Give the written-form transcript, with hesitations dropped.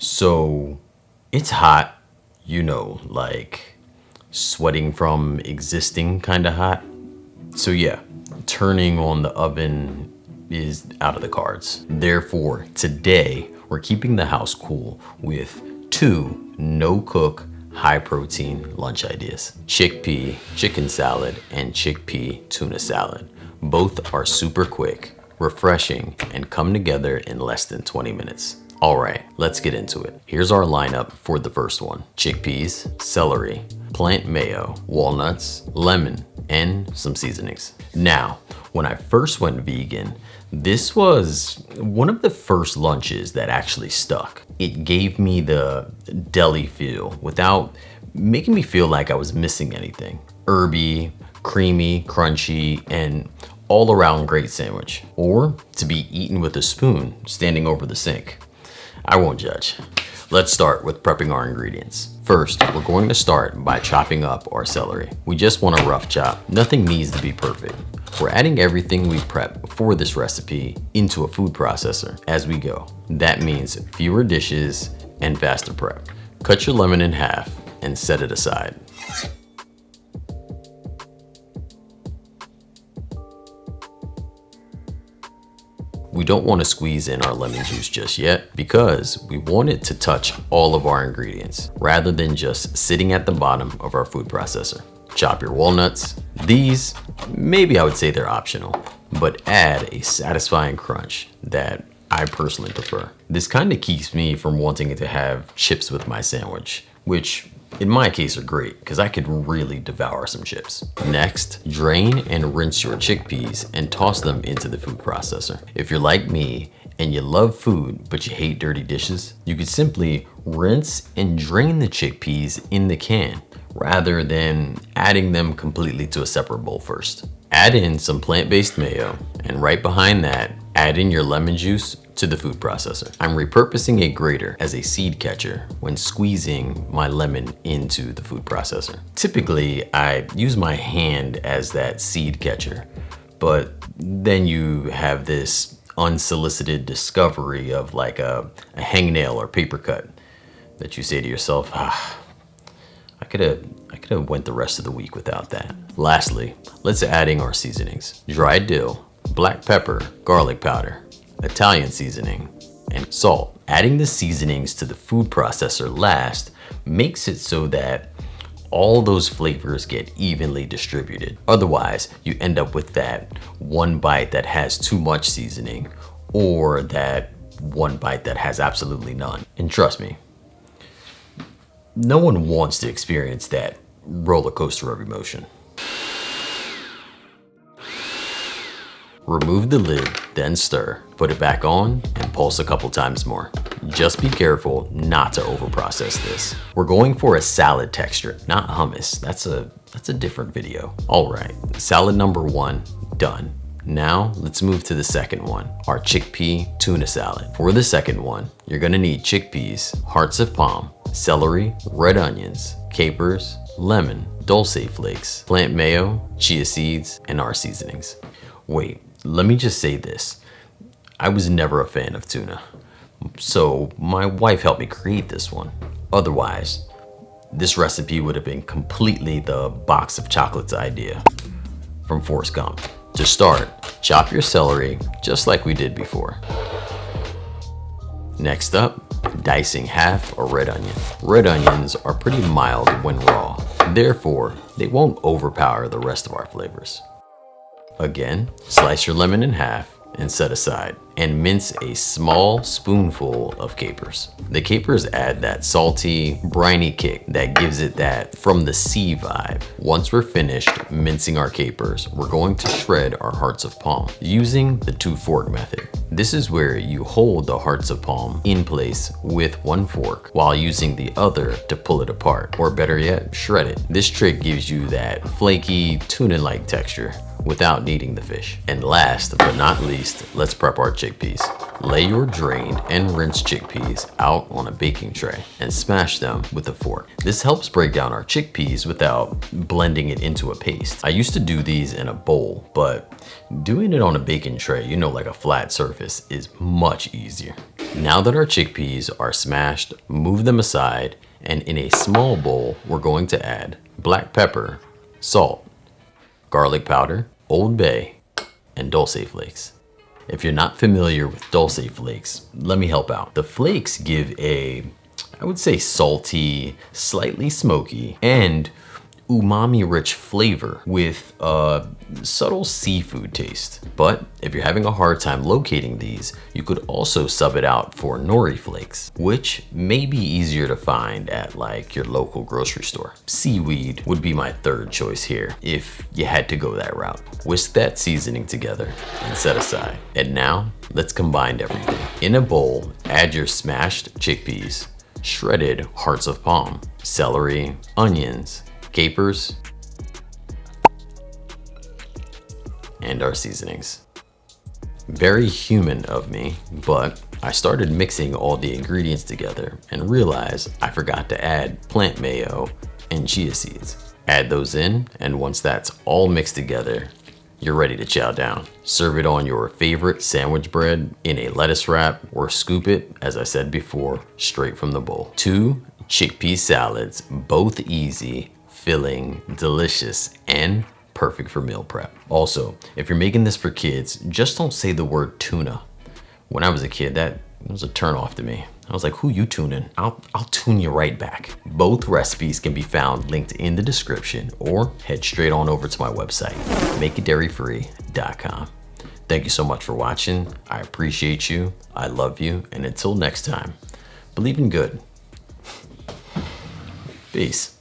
So it's hot, like sweating from existing kind of hot. So yeah, turning on the oven is out of the cards. Therefore, today we're keeping the house cool with 2 no-cook, high-protein lunch ideas. Chickpea chicken salad and chickpea tuna salad. Both are super quick, refreshing, and come together in less than 20 minutes. All right, let's get into it. Here's our lineup for the first one. Chickpeas, celery, plant mayo, walnuts, lemon, and some seasonings. Now, when I first went vegan, this was one of the first lunches that actually stuck. It gave me the deli feel without making me feel like I was missing anything. Herby, creamy, crunchy, and all around great sandwich. Or to be eaten with a spoon standing over the sink. I won't judge. Let's start with prepping our ingredients. First, we're going to start by chopping up our celery. We just want a rough chop. Nothing needs to be perfect. We're adding everything we prep for this recipe into a food processor as we go. That means fewer dishes and faster prep. Cut your lemon in half and set it aside. We don't want to squeeze in our lemon juice just yet because we want it to touch all of our ingredients rather than just sitting at the bottom of our food processor. Chop your walnuts. These, maybe I would say they're optional, but add a satisfying crunch that I personally prefer. This kind of keeps me from wanting to have chips with my sandwich, which in my case are great because I could really devour some chips. Next, drain and rinse your chickpeas and toss them into the food processor. If you're like me and you love food but you hate dirty dishes, you could simply rinse and drain the chickpeas in the can rather than adding them completely to a separate bowl first. Add in some plant-based mayo, and right behind that, add in your lemon juice to the food processor. I'm repurposing a grater as a seed catcher when squeezing my lemon into the food processor. Typically, I use my hand as that seed catcher, but then you have this unsolicited discovery of like a hangnail or paper cut that you say to yourself, I could have went the rest of the week without that. Lastly, let's add in our seasonings. Dried dill, black pepper, garlic powder, Italian seasoning, and salt. Adding the seasonings to the food processor last makes it so that all those flavors get evenly distributed. Otherwise, you end up with that one bite that has too much seasoning or that one bite that has absolutely none. And trust me, no one wants to experience that roller coaster of emotion. Remove the lid, then stir. Put it back on and pulse a couple times more. Just be careful not to overprocess this. We're going for a salad texture, not hummus. That's a different video. All right, salad number 1, done. Now let's move to the second one, our chickpea tuna salad. For the second one, you're gonna need chickpeas, hearts of palm, celery, red onions, capers, lemon, dulse flakes, plant mayo, chia seeds, and our seasonings. Wait, let me just say this. I was never a fan of tuna, so my wife helped me create this one. Otherwise, this recipe would have been completely the box of chocolates idea from Forrest Gump. To start, chop your celery just like we did before. Next up, dicing half a red onion. Red onions are pretty mild when raw, therefore they won't overpower the rest of our flavors. Again, slice your lemon in half and set aside, and mince a small spoonful of capers. The capers add that salty, briny kick that gives it that from the sea vibe. Once we're finished mincing our capers, we're going to shred our hearts of palm using the 2-fork method. This is where you hold the hearts of palm in place with one fork while using the other to pull it apart, or better yet, shred it. This trick gives you that flaky, tuna-like texture without needing the fish. And last but not least, let's prep our chickpeas. Lay your drained and rinsed chickpeas out on a baking tray and smash them with a fork. This helps break down our chickpeas without blending it into a paste. I used to do these in a bowl, but doing it on a baking tray, like a flat surface, is much easier. Now that our chickpeas are smashed, move them aside, and in a small bowl, we're going to add black pepper, salt, garlic powder, Old Bay, and dulse flakes. If you're not familiar with dulse flakes, let me help out. The flakes give a, I would say, salty, slightly smoky, and umami-rich flavor with a subtle seafood taste. But if you're having a hard time locating these, you could also sub it out for nori flakes, which may be easier to find at like your local grocery store. Seaweed would be my third choice here if you had to go that route. Whisk that seasoning together and set aside. And now let's combine everything. In a bowl, add your smashed chickpeas, shredded hearts of palm, celery, onions, capers, and our seasonings. Very human of me, but I started mixing all the ingredients together and realized I forgot to add plant mayo and chia seeds. Add those in, and once that's all mixed together, you're ready to chow down. Serve it on your favorite sandwich bread, in a lettuce wrap, or scoop it, as I said before, straight from the bowl. 2 chickpea salads, both easy, filling, delicious, and perfect for meal prep. Also, if you're making this for kids, just don't say the word tuna. When I was a kid, that was a turn off to me. I was like, who you tuning? I'll tune you right back. Both recipes can be found linked in the description, or head straight on over to my website, makeitdairyfree.com. Thank you so much for watching. I appreciate you. I love you. And until next time, believe in good. Peace.